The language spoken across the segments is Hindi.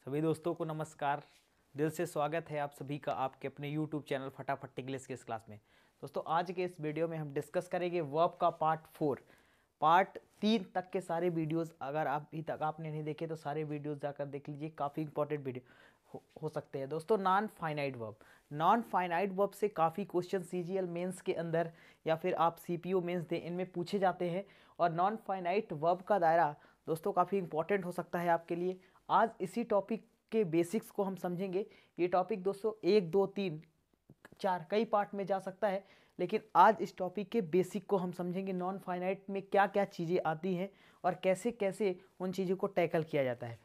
सभी दोस्तों को नमस्कार। दिल से स्वागत है आप सभी का आपके अपने YouTube चैनल फटाफट इंग्लिश की इस क्लास में। दोस्तों आज के इस वीडियो में हम डिस्कस करेंगे वर्ब का पार्ट 4। पार्ट 3 तक के सारे वीडियोस अगर आप अभी तक आपने नहीं देखे तो सारे वीडियोस जाकर देख लीजिए, काफ़ी इंपॉर्टेंट वीडियो हो सकते हैं। दोस्तों नॉन फाइनाइट वर्ब से काफ़ी क्वेश्चन CGL मेंस के अंदर या फिर आप CPO मेंस दें इनमें पूछे जाते हैं। और नॉन फाइनाइट वर्ब का दायरा दोस्तों काफ़ी इंपॉर्टेंट हो सकता है आपके लिए। आज इसी टॉपिक के बेसिक्स को हम समझेंगे। ये टॉपिक दोस्तों 1 2 3 4 कई पार्ट में जा सकता है, लेकिन आज इस टॉपिक के बेसिक को हम समझेंगे। नॉन फाइनाइट में क्या क्या चीज़ें आती हैं और कैसे कैसे उन चीज़ों को टैकल किया जाता है।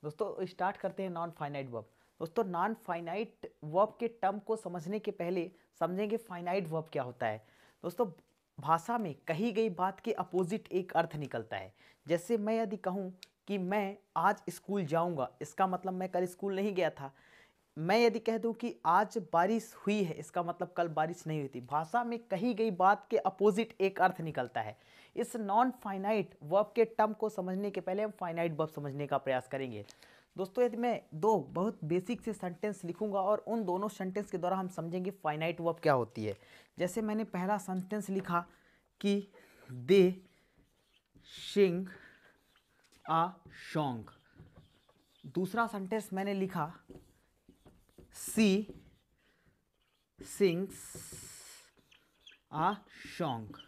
दोस्तों स्टार्ट करते हैं नॉन फाइनाइट वर्ब। दोस्तों नॉन फाइनाइट वर्ब के टर्म को समझने के पहले समझेंगे फाइनाइट वर्ब क्या होता है। दोस्तों भाषा में कही गई बात के अपोजिट एक अर्थ निकलता है। जैसे मैं यदि कहूँ कि मैं आज स्कूल जाऊँगा, इसका मतलब मैं कल स्कूल नहीं गया था। मैं यदि कह दूं कि आज बारिश हुई है, इसका मतलब कल बारिश नहीं हुई थी। भाषा में कही गई बात के अपोजिट एक अर्थ निकलता है। इस नॉन फाइनाइट वर्ब के टर्म को समझने के पहले हम फाइनाइट वर्ब समझने का प्रयास करेंगे। दोस्तों यदि मैं दो बहुत बेसिक से सेंटेंस लिखूंगा और उन दोनों सेंटेंस के द्वारा हम समझेंगे फाइनाइट वर्ब क्या होती है। जैसे मैंने पहला सेंटेंस लिखा कि दे सिंग आ सॉन्ग। दूसरा सेंटेंस मैंने लिखा सी सिंग्स आ सॉन्ग।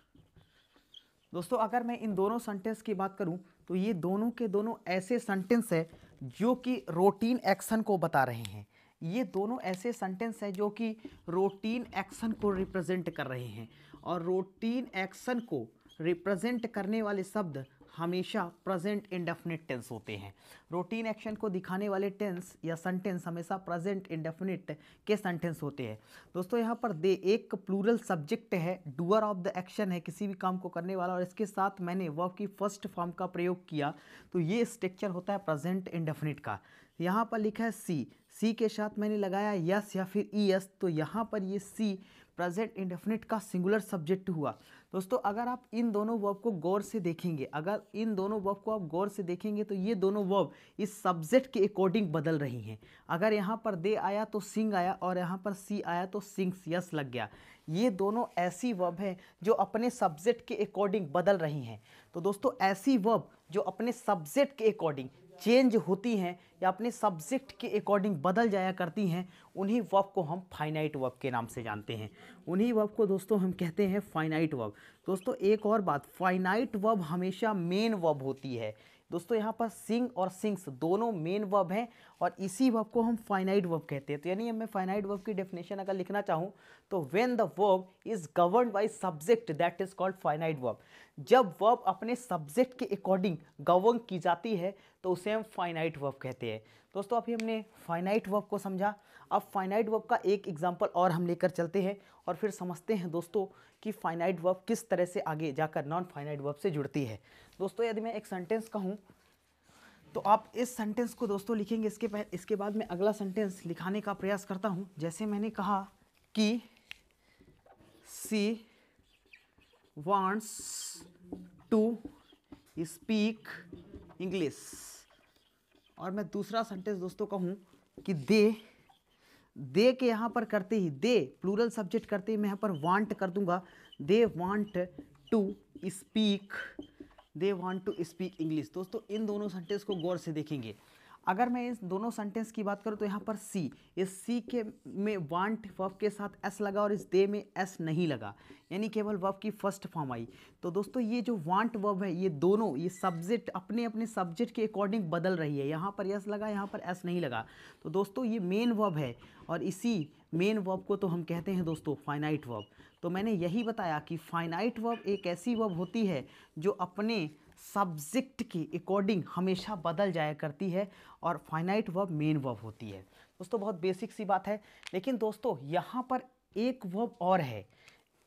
दोस्तों अगर मैं इन दोनों सेंटेंस की बात करूं तो ये दोनों के दोनों ऐसे सेंटेंस है जो कि रूटीन एक्शन को बता रहे हैं। ये दोनों ऐसे सेंटेंस है जो कि रूटीन एक्शन को रिप्रेजेंट कर रहे हैं, और रूटीन एक्शन को रिप्रेजेंट करने वाले शब्द हमेशा प्रेजेंट इंडेफिनिट टेंस होते हैं। रूटीन एक्शन को दिखाने वाले टेंस या सेंटेंस हमेशा प्रेजेंट इंडेफिनिट के सेंटेंस होते हैं। दोस्तों यहाँ पर दे एक प्लूरल सब्जेक्ट है, डूअर ऑफ द एक्शन है, किसी भी काम को करने वाला, और इसके साथ मैंने वर्ब की फर्स्ट फॉर्म का प्रयोग किया तो ये स्ट्रक्चर होता है प्रेजेंट इंडेफिनिट का। यहाँ पर लिखा है सी के साथ मैंने लगाया यस या फिर ईएस, तो यहाँ पर ये सी प्रेजेंट इंडेफिनिट का सिंगुलर सब्जेक्ट हुआ। दोस्तों अगर आप इन दोनों वर्ब को गौर से देखेंगे, अगर इन दोनों वर्ब को आप गौर से देखेंगे तो ये दोनों वर्ब इस सब्जेक्ट के अकॉर्डिंग बदल रही हैं। अगर यहाँ पर दे आया तो सिंग आया, और यहाँ पर सी आया तो सिंग्स यस लग गया। ये दोनों ऐसी वर्ब हैं जो अपने सब्जेक्ट के अकॉर्डिंग बदल रही हैं। तो दोस्तों ऐसी वर्ब जो अपने सब्जेक्ट के अकॉर्डिंग चेंज होती हैं या अपने सब्जेक्ट के अकॉर्डिंग बदल जाया करती हैं, उन्हीं वर्ब को हम फाइनाइट वर्ब के नाम से जानते हैं। उन्हीं वर्ब को दोस्तों हम कहते हैं फाइनाइट वर्ब। दोस्तों एक और बात, फाइनाइट वर्ब हमेशा मेन वर्ब होती है। दोस्तों यहाँ पर सिंग और सिंग्स दोनों मेन वर्ब हैं और इसी वर्ब को हम फाइनाइट वर्ब कहते हैं। तो यानी मैं फाइनाइट वर्ब की डेफिनेशन अगर लिखना चाहूँ तो when the verb is governed by subject that is called finite verb. जब वर्ब अपने सब्जेक्ट के अकॉर्डिंग गवर्न की जाती है तो उसे हम फाइनाइट वर्ब कहते हैं। दोस्तों अभी हमने फाइनाइट वर्ब को समझा, अब फाइनाइट वर्ब का एक एग्जांपल और हम लेकर चलते हैं और फिर समझते हैं दोस्तों कि फाइनाइट वर्ब किस तरह से आगे जाकर नॉन फाइनाइट वर्ब से जुड़ती है। दोस्तों यदि मैं एक सेंटेंस कहूँ तो आप इस सेंटेंस को दोस्तों लिखेंगे, इसके बाद मैं अगला सेंटेंस लिखाने का प्रयास करता हूँ। जैसे मैंने कहा कि सी wants to speak इंग्लिश, और मैं दूसरा सेंटेंस दोस्तों कहूँ कि दे के यहाँ पर करते ही, दे प्लूरल सब्जेक्ट करते ही मैं यहाँ पर वांट कर दूंगा। They want to speak English. दोस्तों इन दोनों सेंटेंस को गौर से देखेंगे। अगर मैं इस दोनों सेंटेंस की बात करूं तो यहाँ पर सी, इस सी के में वांट वर्ब के साथ एस लगा और इस दे में एस नहीं लगा, यानी केवल वर्ब की फर्स्ट फॉर्म आई। तो दोस्तों ये जो वांट वर्ब है, ये दोनों ये सब्जेक्ट अपने अपने सब्जेक्ट के अकॉर्डिंग बदल रही है। यहाँ पर एस लगा, यहाँ पर एस नहीं लगा। तो दोस्तों ये मेन वर्ब है और इसी मेन वर्ब को तो हम कहते हैं दोस्तों फाइनाइट वर्ब। तो मैंने यही बताया कि फाइनाइट वर्ब एक ऐसी वर्ब होती है जो अपने सब्जेक्ट के अकॉर्डिंग हमेशा बदल जाया करती है, और फाइनाइट वर्ब मेन वर्ब होती है। दोस्तों बहुत बेसिक सी बात है, लेकिन दोस्तों यहाँ पर एक वर्ब और है,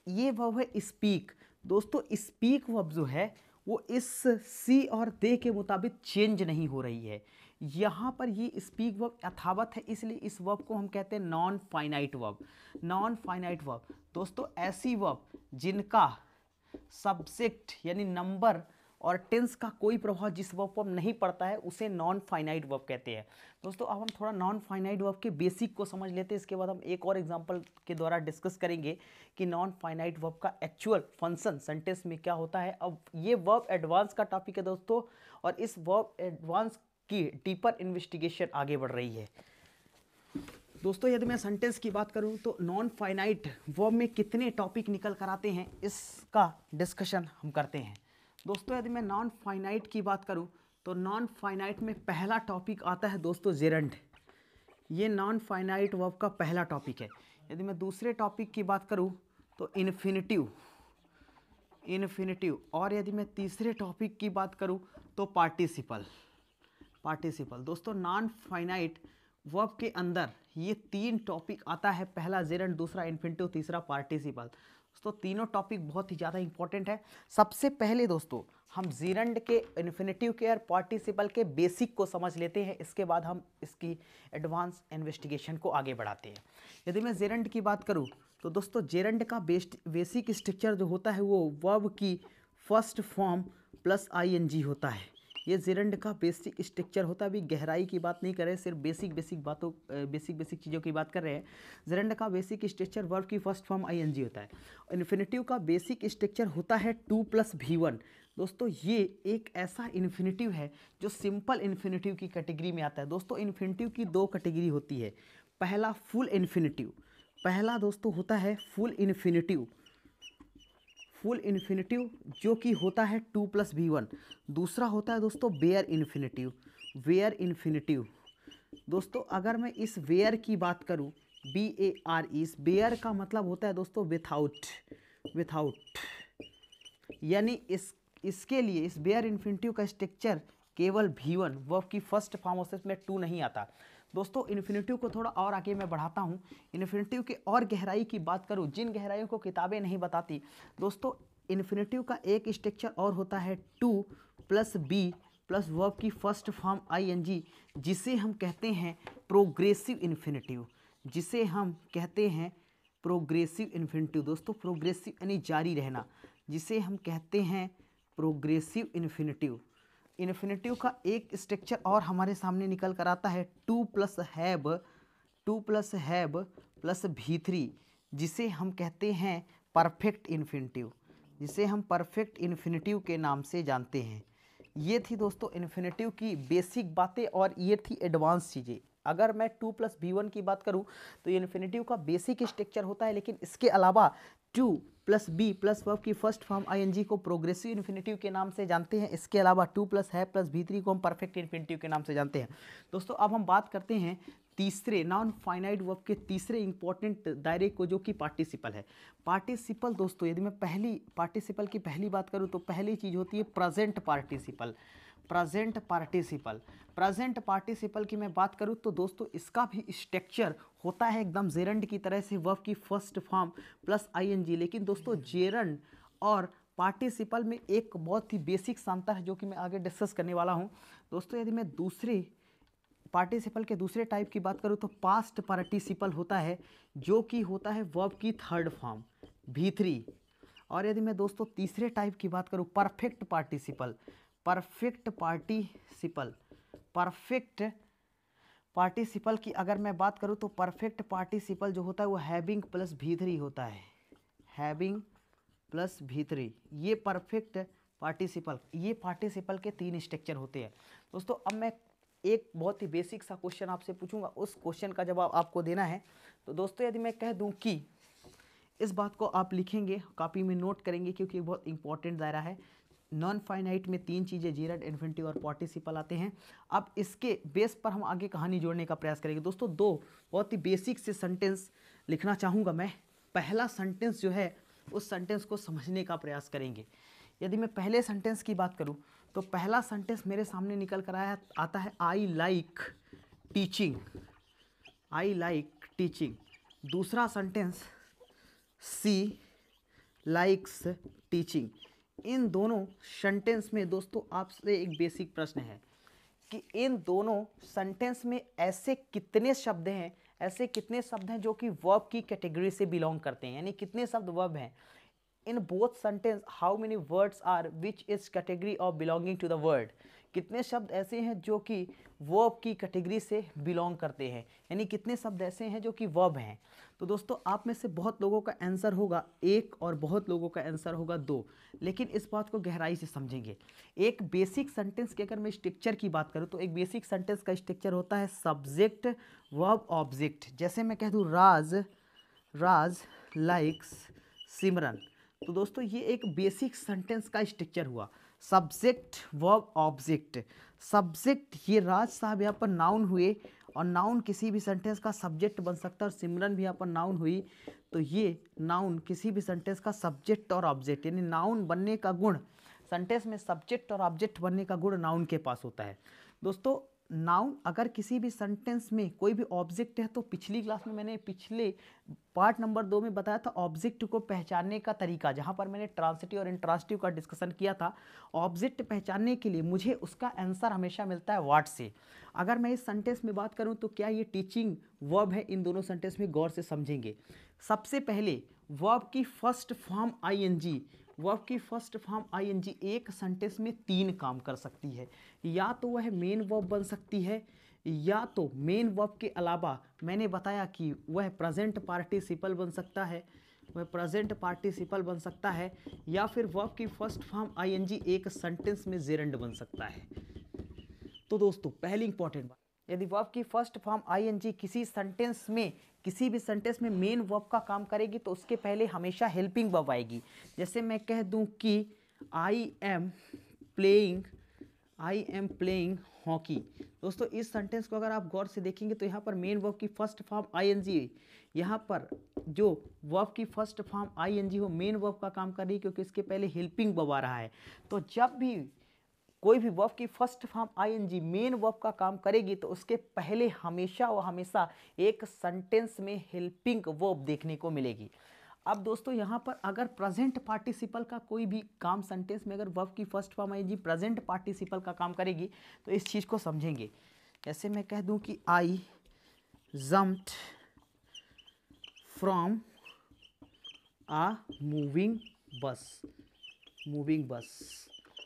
ये वर्ब है स्पीक। दोस्तों स्पीक वर्ब जो है वो इस सी और दे के मुताबिक चेंज नहीं हो रही है। यहाँ पर ये स्पीक वर्ब यथावत है, इसलिए इस वर्ब को हम कहते हैं non finite verb. Non finite verb दोस्तों ऐसी वर्ब जिनका सब्जेक्ट यानी नंबर और टेंस का कोई प्रभाव जिस वर्ब पर नहीं पड़ता है उसे नॉन फाइनाइट वर्ब कहते हैं। दोस्तों अब हम थोड़ा नॉन फाइनाइट वर्ब के बेसिक को समझ लेते हैं, इसके बाद हम एक और एग्जांपल के द्वारा डिस्कस करेंगे कि नॉन फाइनाइट वर्ब का एक्चुअल फंक्शन सेंटेंस में क्या होता है। अब ये वर्ब एडवांस का टॉपिक है दोस्तों, और इस वर्ब एडवांस की डीपर इन्वेस्टिगेशन आगे बढ़ रही है। दोस्तों यदि मैं सेंटेंस की बात करूं तो नॉन फाइनाइट वर्ब में कितने टॉपिक निकल कर आते हैं इसका डिस्कशन हम करते हैं। दोस्तों यदि मैं नॉन फाइनाइट की बात करूं तो नॉन फाइनाइट में पहला टॉपिक आता है दोस्तों जेरंड। ये नॉन फाइनाइट वर्ब का पहला टॉपिक है। यदि मैं दूसरे टॉपिक की बात करूं तो इन्फिनिटिव, और यदि मैं तीसरे टॉपिक की बात करूं तो पार्टिसिपल। दोस्तों नॉन फाइनाइट वर्ब के अंदर ये तीन टॉपिक आता है, पहला जेरंड, दूसरा इन्फिनिटिव, तीसरा पार्टिसिपल। दोस्तों तीनों टॉपिक बहुत ही ज़्यादा इंपॉर्टेंट है। सबसे पहले दोस्तों हम जेरंड के, इन्फिनिटिव के और पार्टिसिपल के बेसिक को समझ लेते हैं, इसके बाद हम इसकी एडवांस इन्वेस्टिगेशन को आगे बढ़ाते हैं। यदि मैं जेरंड की बात करूं तो दोस्तों जेरंड का बेसिक स्ट्रक्चर जो होता है वो वर्ब की फर्स्ट फॉर्म प्लस आईएनजी होता है। ये जेरंड का बेसिक स्ट्रक्चर होता है। अभी गहराई की बात नहीं कर रहे, सिर्फ बेसिक चीज़ों की बात कर रहे हैं। जेरंड का बेसिक स्ट्रक्चर वर्ब की फर्स्ट फॉर्म आईएनजी होता है। इन्फिनिटिव का बेसिक स्ट्रक्चर होता है 2+V1। दोस्तों ये एक ऐसा इन्फिनिटिव है जो सिंपल इन्फिनिटिव की कैटेगरी में आता है। दोस्तों इन्फिनिटिव की दो कैटेगरी होती है, पहला फुल इन्फिनिटिव, पहला दोस्तों होता है फुल इन्फिनिटिव जो कि होता है 2+V1। दूसरा होता है दोस्तों बेयर इन्फिनिटिव। दोस्तों अगर मैं इस वेयर की बात करूं, BAR, इस बेयर का मतलब होता है दोस्तों विथाउट, यानी इसके लिए इस बेयर इन्फिनिटिव का स्ट्रक्चर केवल V1 वर्ब की फर्स्ट फॉर्म होता है, इसमें 2 नहीं आता। दोस्तों इन्फिनिटिव को थोड़ा और आगे मैं बढ़ाता हूँ। इन्फिनिटिव के और गहराई की बात करूँ, जिन गहराइयों को किताबें नहीं बताती, दोस्तों इन्फिनिटिव का एक स्ट्रक्चर और होता है 2+B प्लस वर्ब की फर्स्ट फॉर्म ING, जिसे हम कहते हैं प्रोग्रेसिव इन्फिनिटिव। दोस्तों प्रोग्रेसिव यानी जारी रहना, जिसे हम कहते हैं प्रोग्रेसिव इन्फिनिटिव। इन्फिनिटिव का एक स्ट्रक्चर और हमारे सामने निकल कर आता है 2+हैव प्लस V3, जिसे हम कहते हैं परफेक्ट इन्फिनिटिव के नाम से जानते हैं। ये थी दोस्तों इन्फिनिटिव की बेसिक बातें और ये थी एडवांस चीज़ें। अगर मैं 2+V1 की बात करूं तो ये इन्फिनिटिव का बेसिक स्ट्रक्चर होता है, लेकिन इसके अलावा 2+B प्लस वर्ब की फर्स्ट फॉर्म ING को प्रोग्रेसिव इन्फिनिटिव के नाम से जानते हैं। इसके अलावा 2+है प्लस V3 को हम परफेक्ट इन्फिनिटिव के नाम से जानते हैं। दोस्तों अब हम बात करते हैं तीसरे नॉन फाइनाइट वर्ब के तीसरे इंपॉर्टेंट दायरे को, जो कि पार्टिसिपल है। पार्टिसिपल दोस्तों यदि मैं पार्टिसिपल की पहली बात करूं तो पहली चीज़ होती है प्रेजेंट पार्टिसिपल की मैं बात करूं तो दोस्तों इसका भी स्ट्रक्चर होता है एकदम जेरंड की तरह से, वर्ब की फर्स्ट फॉर्म प्लस ING। लेकिन दोस्तों जेरंड और पार्टिसिपल में एक बहुत ही बेसिक अंतर है जो कि मैं आगे डिस्कस करने वाला हूं। दोस्तों यदि मैं दूसरे पार्टिसिपल के दूसरे टाइप की बात करूं तो पास्ट पार्टिसिपल होता है, जो कि होता है वर्ब की थर्ड फॉर्म V3। और यदि मैं दोस्तों तीसरे टाइप की बात करूं परफेक्ट पार्टिसिपल की अगर मैं बात करूं तो परफेक्ट पार्टिसिपल जो होता है वो हैविंग प्लस V3 होता है, ये परफेक्ट पार्टिसिपल, ये पार्टिसिपल के 3 स्ट्रक्चर होते हैं। दोस्तों अब मैं एक बहुत ही बेसिक सा क्वेश्चन आपसे पूछूंगा, उस क्वेश्चन का जवाब आपको देना है। तो दोस्तों यदि मैं कह दूं कि इस बात को आप लिखेंगे, कॉपी में नोट करेंगे, क्योंकि बहुत इंपॉर्टेंट दायरा है। नॉन फाइनाइट में 3 चीज़ें जेरंड, इन्फिनिटिव और पार्टिसिपल आते हैं। अब इसके बेस पर हम आगे कहानी जोड़ने का प्रयास करेंगे। दोस्तों 2 बहुत ही बेसिक से सेंटेंस लिखना चाहूँगा मैं। पहला सेंटेंस जो है उस सेंटेंस को समझने का प्रयास करेंगे। यदि मैं पहले सेंटेंस की बात करूं तो पहला सेंटेंस मेरे सामने निकल कर आता है आई लाइक टीचिंग। दूसरा सेंटेंस सी लाइक्स टीचिंग। इन दोनों सेंटेंस में दोस्तों आपसे एक बेसिक प्रश्न है कि इन दोनों सेंटेंस में ऐसे कितने शब्द हैं जो कि वर्ब की कैटेगरी से बिलोंग करते हैं, यानी कितने शब्द वर्ब हैं। In both sentence how many words are which is category of belonging to the word, कितने शब्द ऐसे हैं जो कि वर्ब की कैटेगरी से बिलोंग करते हैं, यानी कितने शब्द ऐसे हैं जो कि वर्ब हैं। तो दोस्तों आप में से बहुत लोगों का आंसर होगा 1 और बहुत लोगों का आंसर होगा 2, लेकिन इस बात को गहराई से समझेंगे। एक बेसिक सेंटेंस की अगर मैं स्ट्रक्चर की बात करूं तो एक बेसिक सेंटेंस का स्ट्रक्चर होता है सब्जेक्ट वर्ब ऑब्जेक्ट। जैसे मैं कह दूं राज लाइक्स सिमरन, तो दोस्तों ये एक बेसिक सेंटेंस का स्ट्रक्चर हुआ, सब्जेक्ट वर्ब ऑब्जेक्ट। सब्जेक्ट ये राज साहब यहाँ पर नाउन हुए, और नाउन किसी भी सेंटेंस का सब्जेक्ट बन सकता है, और सिमरन भी यहाँ पर नाउन हुई, तो ये नाउन किसी भी सेंटेंस का सब्जेक्ट और ऑब्जेक्ट, यानी नाउन बनने का गुण, सेंटेंस में सब्जेक्ट और ऑब्जेक्ट बनने का गुण नाउन के पास होता है। दोस्तों नाउन अगर किसी भी सेंटेंस में कोई भी ऑब्जेक्ट है, तो पिछली क्लास में मैंने पिछले पार्ट नंबर 2 में बताया था ऑब्जेक्ट को पहचानने का तरीका, जहां पर मैंने ट्रांसिटिव और इंट्रांसिटिव का डिस्कशन किया था। ऑब्जेक्ट पहचानने के लिए मुझे उसका आंसर हमेशा मिलता है व्हाट से। अगर मैं इस सेंटेंस में बात करूं तो क्या ये टीचिंग वर्ब है, इन दोनों सेंटेंस में गौर से समझेंगे। सबसे पहले वर्ब की फर्स्ट फॉर्म आईएनजी, वर्ब की फर्स्ट फॉर्म आईएनजी एक सेंटेंस में 3 काम कर सकती है, या तो वह मेन वर्ब बन सकती है, या तो मेन वर्ब के अलावा मैंने बताया कि वह प्रेजेंट पार्टिसिपल बन सकता है, वह प्रेजेंट पार्टिसिपल बन सकता है, या फिर वर्ब की फर्स्ट फॉर्म आईएनजी एक सेंटेंस में जेरेंड बन सकता है। तो दोस्तों पहली इंपॉर्टेंट बात, यदि वर्ब की फर्स्ट फॉर्म आईएनजी किसी सेंटेंस में, किसी भी सेंटेंस में मेन वर्ब का काम करेगी तो उसके पहले हमेशा हेल्पिंग वर्ब आएगी। जैसे मैं कह दूं कि आई एम प्लेइंग हॉकी। दोस्तों इस सेंटेंस को अगर आप गौर से देखेंगे तो यहाँ पर मेन वर्ब की फर्स्ट फॉर्म आईएनजी, यहाँ पर जो वर्ब की फर्स्ट फॉर्म आईएनजी हो मेन वर्ब का काम कर रही है, क्योंकि इसके पहले हेल्पिंग वर्ब आ रहा है। तो जब भी कोई भी वर्ब की first form ING main verb का काम करेगी तो उसके पहले हमेशा व हमेशा एक सेंटेंस में हेल्पिंग वर्ब देखने को मिलेगी। अब दोस्तों यहाँ पर अगर प्रेजेंट पार्टिसिपल का कोई भी काम सेंटेंस में अगर वर्ब की first form ING present participle का काम करेगी तो इस चीज़ को समझेंगे। जैसे मैं कह दूं कि I jumped from a moving bus.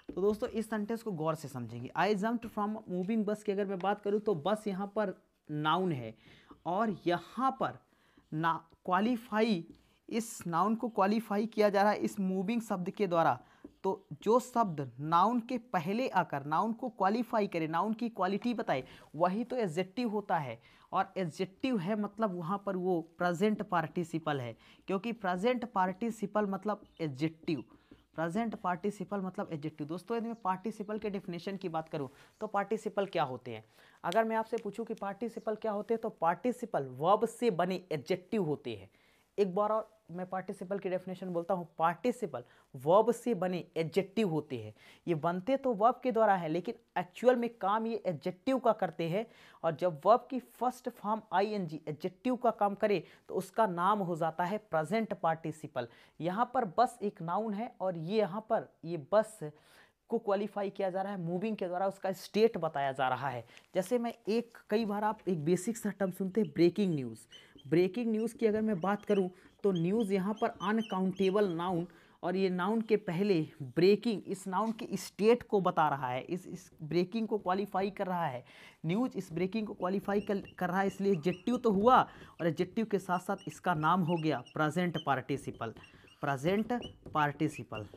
तो दोस्तों इस सेंटेंस को गौर से समझेंगे। आई जम्प्ड फ्रॉम मूविंग बस की अगर मैं बात करूं तो बस यहाँ पर नाउन है, और यहाँ पर ना क्वालिफाई, इस नाउन को क्वालिफाई किया जा रहा है इस मूविंग शब्द के द्वारा। तो जो शब्द नाउन के पहले आकर नाउन को क्वालिफाई करे, नाउन की क्वालिटी बताए, वही तो एडजेक्टिव होता है, और एडजेक्टिव है मतलब वहाँ पर वो प्रेजेंट पार्टिसिपल है, क्योंकि प्रेजेंट पार्टिसिपल मतलब एडजेक्टिव, प्रेजेंट पार्टिसिपल मतलब एडजेक्टिव। दोस्तों यदि मैं पार्टिसिपल के डेफिनेशन की बात करूं तो पार्टिसिपल क्या होते हैं, अगर मैं आपसे पूछूं कि पार्टिसिपल क्या होते हैं, तो पार्टिसिपल वर्ब से बने एडजेक्टिव होते हैं। एक बार और मैं पार्टिसिपल की डेफिनेशन बोलता हूं, पार्टिसिपल वर्ब से बने एडजेक्टिव होते हैं। ये बनते तो वर्ब के द्वारा है, लेकिन एक्चुअल में काम ये एडजेक्टिव का करते हैं, और जब वर्ब की फर्स्ट फॉर्म आईएनजी एडजेक्टिव का काम करे तो उसका नाम हो जाता है प्रेजेंट पार्टिसिपल। यहाँ पर बस एक नाउन है, और ये यहाँ पर ये बस को क्वालिफाई किया जा रहा है मूविंग के द्वारा, उसका स्टेट बताया जा रहा है। जैसे मैं कई बार आप एक बेसिक सा टर्म सुनते हैं ब्रेकिंग न्यूज़। ब्रेकिंग न्यूज़ की अगर मैं बात करूं तो न्यूज़ यहाँ पर अनकाउंटेबल नाउन, और ये नाउन के पहले ब्रेकिंग, इस नाउन के स्टेट को बता रहा है, इस ब्रेकिंग को क्वालिफाई कर रहा है। न्यूज़ इस ब्रेकिंग को क्वालिफाई कर रहा है, इसलिए एडजेक्टिव तो हुआ, और एडजेक्टिव के साथ साथ इसका नाम हो गया प्रेजेंट पार्टिसिपल।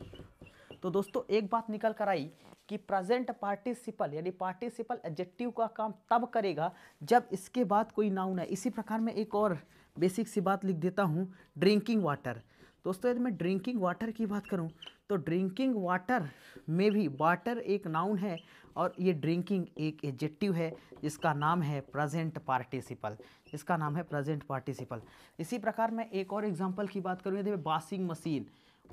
तो दोस्तों एक बात निकल कर आई कि प्रेजेंट पार्टिसिपल यानी पार्टिसिपल एडजेक्टिव का काम तब करेगा जब इसके बाद कोई नाउन है। इसी प्रकार मैं एक और बेसिक सी बात लिख देता हूँ, ड्रिंकिंग वाटर। दोस्तों यदि मैं ड्रिंकिंग वाटर की बात करूं तो ड्रिंकिंग वाटर में भी वाटर एक नाउन है, और ये ड्रिंकिंग एक एडजेक्टिव है जिसका नाम है प्रेजेंट पार्टिसिपल, इसी प्रकार मैं एक और एग्जांपल की बात करूं, यदि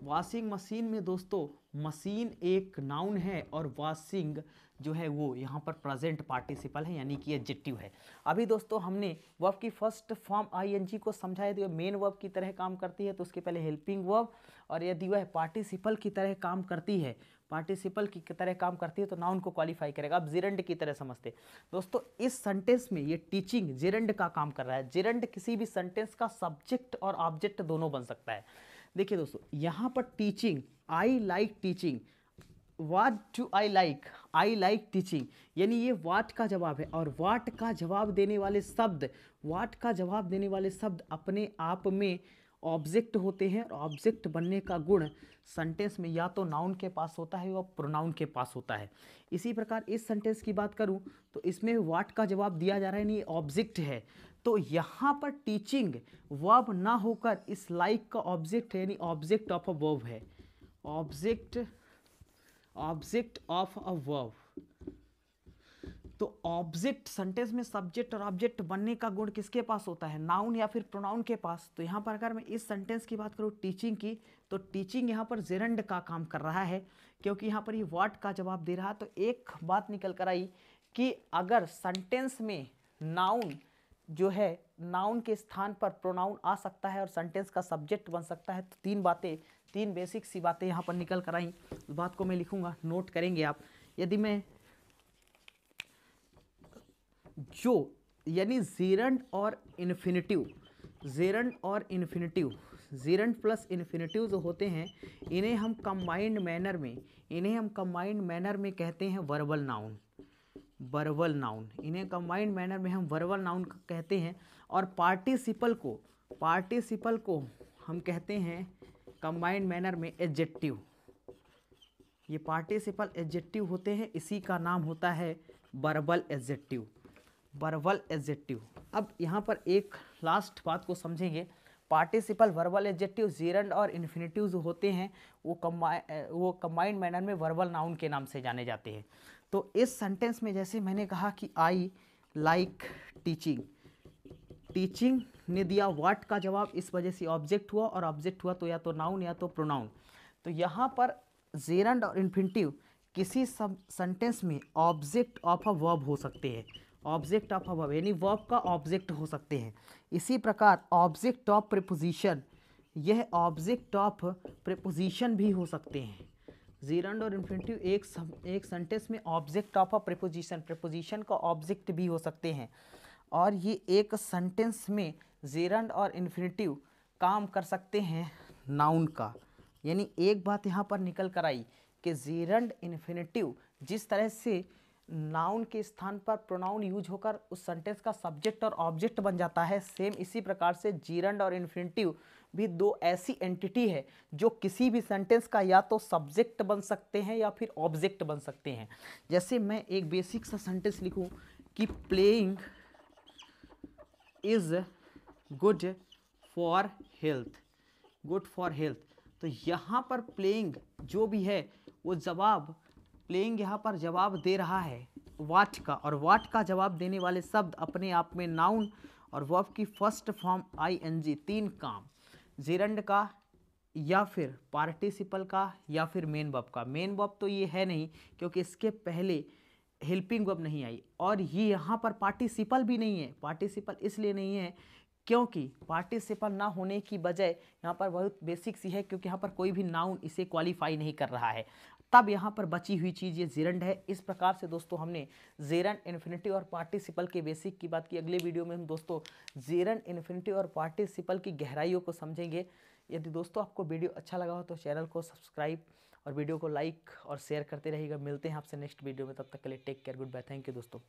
वॉशिंग मशीन में दोस्तों मशीन एक नाउन है, और वॉशिंग जो है वो यहाँ पर प्रेजेंट पार्टिसिपल है, यानी कि एडजेक्टिव है। अभी दोस्तों हमने वर्ब की फर्स्ट फॉर्म आईएनजी को समझाया, यदि मेन वर्ब की तरह काम करती है तो उसके पहले हेल्पिंग वर्ब, और यदि वह पार्टिसिपल की तरह काम करती है तो नाउन को क्वालिफाई करेगा। अब जेरंड की तरह समझते दोस्तों, इस सेंटेंस में ये टीचिंग जेरंड का काम कर रहा है। जेरंड किसी भी सेंटेंस का सब्जेक्ट और ऑब्जेक्ट दोनों बन सकता है। देखिए दोस्तों, यहाँ पर teaching, I like teaching, what do I like, I like teaching, यानी ये व्हाट का जवाब है। और व्हाट का जवाब देने वाले शब्द, व्हाट का जवाब देने वाले शब्द अपने आप में ऑब्जेक्ट होते हैं, और ऑब्जेक्ट बनने का गुण सेंटेंस में या तो नाउन के पास होता है या प्रोनाउन के पास होता है। इसी प्रकार इस सेंटेंस की बात करूं तो इसमें व्हाट का जवाब दिया जा रहा है, नहीं ऑब्जेक्ट है। तो यहाँ पर टीचिंग वर्ब ना होकर इस लाइक का ऑब्जेक्ट है, यानी ऑब्जेक्ट ऑफ अ वर्ब है, ऑब्जेक्ट ऑफ अ वर्ब। तो ऑब्जेक्ट सेंटेंस में सब्जेक्ट और ऑब्जेक्ट बनने का गुण किसके पास होता है, नाउन या फिर प्रोनाउन के पास। तो यहाँ पर अगर मैं इस सेंटेंस की बात करूँ टीचिंग की, तो टीचिंग यहाँ पर जेरंड का काम कर रहा है, क्योंकि यहाँ पर ये व्हाट का जवाब दे रहा। तो एक बात निकल कर आई कि अगर सेंटेंस में नाउन जो है, नाउन के स्थान पर प्रोनाउन आ सकता है और सेंटेंस का सब्जेक्ट बन सकता है, तो तीन बातें, तीन बेसिक सी बातें यहाँ पर निकल कर आई। उस बात को मैं लिखूंगा, नोट करेंगे आप। यदि मैं जो यानी जेरंड और इन्फिनिटिव, जेरंड और इन्फिनिटिव, जेरंड प्लस इन्फिनिटिव जो होते हैं, इन्हें हम कंबाइंड मैनर में, इन्हें हम कंबाइंड मैनर में कहते हैं वर्बल नाउन, वर्बल नाउन, इन्हें कंबाइंड मैनर में हम वर्बल नाउन कहते हैं। और पार्टिसिपल को हम कहते हैं कंबाइंड मैनर में एडजेक्टिव। ये पार्टिसिपल एडजेक्टिव होते हैं, इसी का नाम होता है वर्बल एडजेक्टिव, वर्बल एडजेक्टिव। अब यहाँ पर एक लास्ट बात को समझेंगे, पार्टिसिपल वर्बल एडजेक्टिव जेरंड और इन्फिनिटिव जो होते हैं वो कंबाइंड मैनर में वर्बल नाउन के नाम से जाने जाते हैं। तो इस सेंटेंस में जैसे मैंने कहा कि आई लाइक टीचिंग, टीचिंग ने दिया व्हाट का जवाब, इस वजह से ऑब्जेक्ट हुआ, और ऑब्जेक्ट हुआ तो या तो नाउन या तो प्रोनाउन। तो यहाँ पर जेरंड और इन्फिनिटिव किसी सब सेंटेंस में ऑब्जेक्ट ऑफ अ वर्ब हो सकते हैं, ऑब्जेक्ट ऑफ अ वर्ब यानी वर्ब का ऑब्जेक्ट हो सकते हैं। इसी प्रकार ऑब्जेक्ट ऑफ प्रीपोजिशन, यह ऑब्जेक्ट ऑफ प्रीपोजिशन भी हो सकते हैं। जेरंड और इन्फिनिटिव एक सेंटेंस में object of a preposition, preposition का ऑब्जेक्ट भी हो सकते हैं। और ये एक सेंटेंस में जेरंड और इन्फिनिटिव काम कर सकते हैं नाउन का। यानी एक बात यहाँ पर निकल कर आई कि जेरंड इन्फिनिटिव जिस तरह से नाउन के स्थान पर प्रोनाउन यूज होकर उस सेंटेंस का सब्जेक्ट और ऑब्जेक्ट बन जाता है, सेम इसी प्रकार से जेरंड और इन्फिनिटिव भी दो ऐसी एंटिटी है जो किसी भी सेंटेंस का या तो सब्जेक्ट बन सकते हैं या फिर ऑब्जेक्ट बन सकते हैं। जैसे मैं एक बेसिक सा सेंटेंस लिखूं कि playing is good for health, good for health. तो यहाँ पर प्लेइंग जो भी है वो जवाब, प्लेइंग यहाँ पर जवाब दे रहा है व्हाट का, और व्हाट का जवाब देने वाले शब्द अपने आप में नाउन और वर्ब की फर्स्ट फॉर्म आईएनजी, तीन काम, जेरंड का या फिर पार्टिसिपल का या फिर मेन वर्ब का। मेन वर्ब तो ये है नहीं क्योंकि इसके पहले हेल्पिंग वर्ब नहीं आई, और ये यहाँ पर पार्टिसिपल भी नहीं है। पार्टिसिपल इसलिए नहीं है क्योंकि पार्टिसिपल ना होने की वजह यहाँ पर बहुत बेसिक सी है, क्योंकि यहाँ पर कोई भी नाउन इसे क्वालिफाई नहीं कर रहा है, तब यहाँ पर बची हुई चीज़ ये जेरंड है। इस प्रकार से दोस्तों हमने जेरंड, इन्फिनिटिव और पार्टिसिपल के बेसिक की बात की। अगले वीडियो में हम दोस्तों जेरंड, इन्फिनिटिव और पार्टिसिपल की गहराइयों को समझेंगे। यदि दोस्तों आपको वीडियो अच्छा लगा हो तो चैनल को सब्सक्राइब और वीडियो को लाइक और शेयर करते रहिएगा। मिलते हैं आपसे नेक्स्ट वीडियो में, तब तक के लिए take care, good bye, thank you दोस्तों।